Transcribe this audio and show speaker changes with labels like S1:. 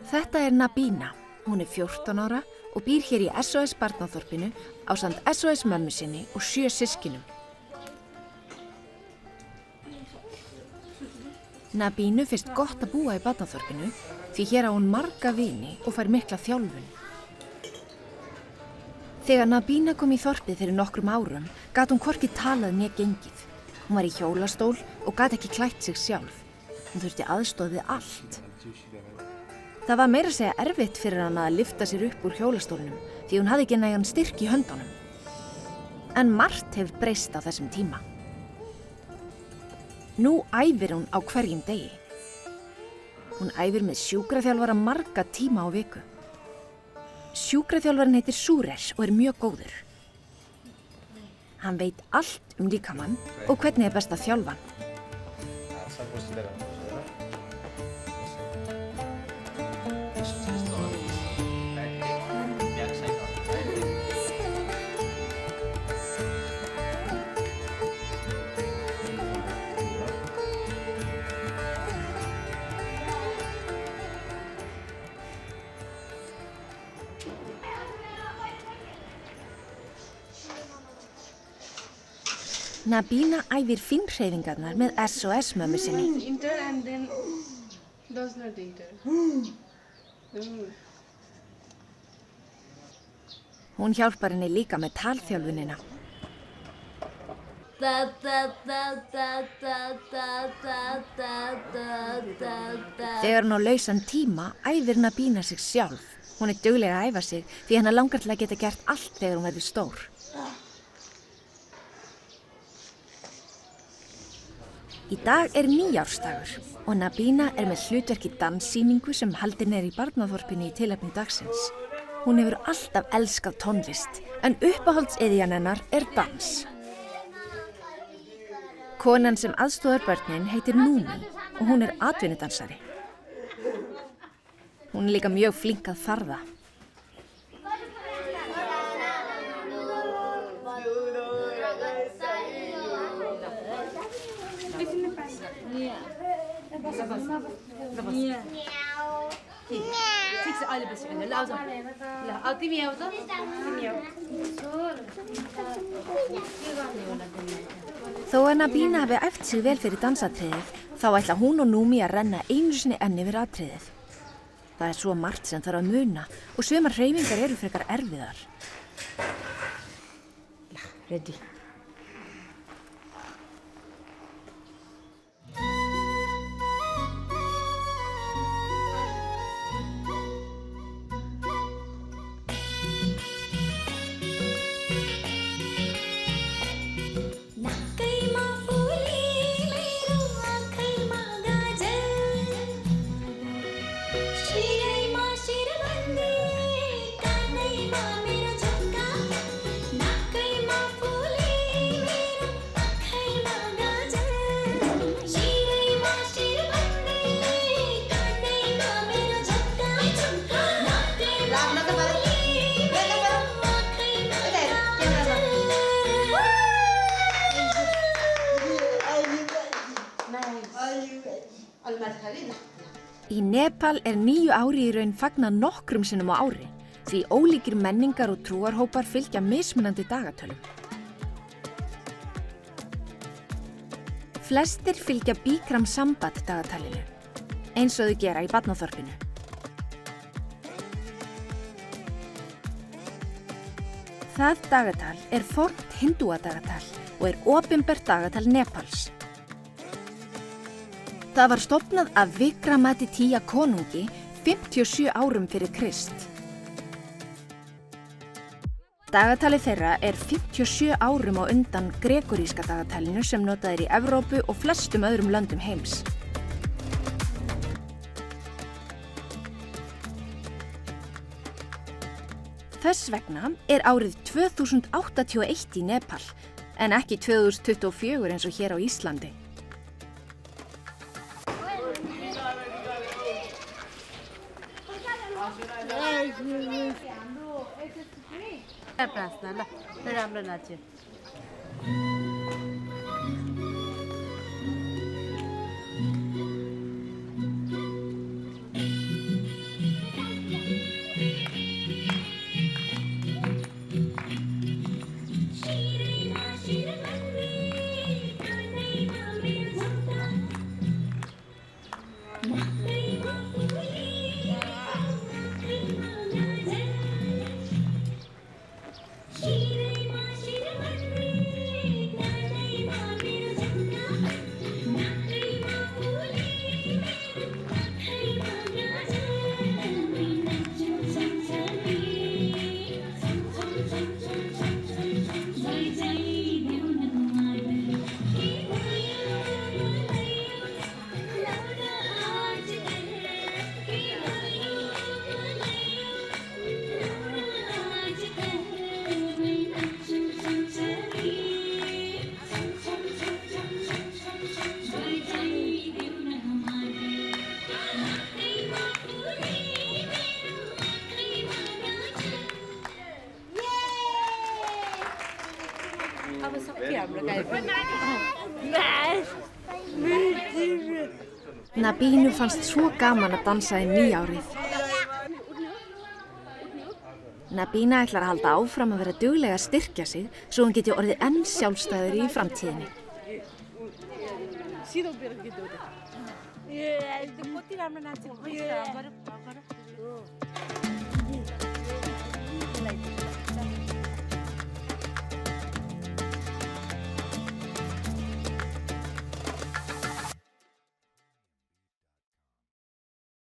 S1: Þetta er Nabína. Hún er 14 ára og býr hér í SOS barnaþorpinu ásamt SOS mömmu sinni og 7 systkinum. Nabínu finnst gott að búa í barnaþorpinu því hér á hún marga vini og fær mikla þjálfun. Þegar Nabína kom í þorpið fyrir nokkrum árum gat hún hvorki talað né gengið. Hún var í hjólastól og gat ekki klætt sig sjálf. Hún þurfti aðstoð við allt. Það var meira að segja erfitt fyrir hana að lyfta sér upp úr hjólastólnum því hún hafði ekki nægan styrk í höndunum. En margt hefur breyst á þessum tíma. Nú æfir hún á hverjum degi. Hún æfir með sjúkraþjálfara marga tíma á viku. Sjúkraþjálfarinn heitir Súres og er mjög góður. Hann veit allt líkamann og hvernig er best að þjálfa hann. Nabína æfir fingurhreyfingarnar með SOS mömmu sinni. Hún hjálpar henni líka með talþjálfunina. Þegar hún á lausan tíma æfir Nabína sig sjálf. Hún er dugleg að æfa sig því henni langar til að geta gert allt þegar hún verður stór. Í dag er nýársdagur og Nabína er með hlutverk í danssýningu sem haldin er í barnaþorpinu í tilefni dagsins. Hún hefur alltaf elskað tónlist, en uppáhaldsiðjan hennar er dans. Konan sem aðstoðar börnin heitir Númi og hún er atvinnudansari. Hún er líka mjög flink að farða. Þó að Nabína hafi æft sig vel fyrir dansatriðið, þá ætla hún og Númi að renna einu sinni enn yfir atriðið. Það er svo margt sem þarf að muna og sumar hreyfingar eru frekar erfiðar. Ready. Í Nepal er 9 ári í raun fagnað nokkrum sinnum á ári, því ólíkir menningar og trúarhópar fylgja mismunandi dagatölum. Flestir fylgja Bikram Sambat dagatalinu, eins og þau gera í barnaþorpinu. Það dagatal er fornt hindúadagatal og er opinbert dagatal Nepals. Það var stofnað af Vikramaditya konungi 57 árum fyrir Krist. Dagatalið þeirra er 57 árum á undan gregoríska dagatalinu sem notað er í Evrópu og flestum öðrum löndum heims. Þess vegna er árið 2081 í Nepal, en ekki 2024 eins og hér á Íslandi. Nabínu fannst svo gaman að dansa í nýjárið. Nabína ætlar að halda áfram að vera duglega að styrkja sig svo hún geti orðið enn sjálfstæðari í framtíðinni.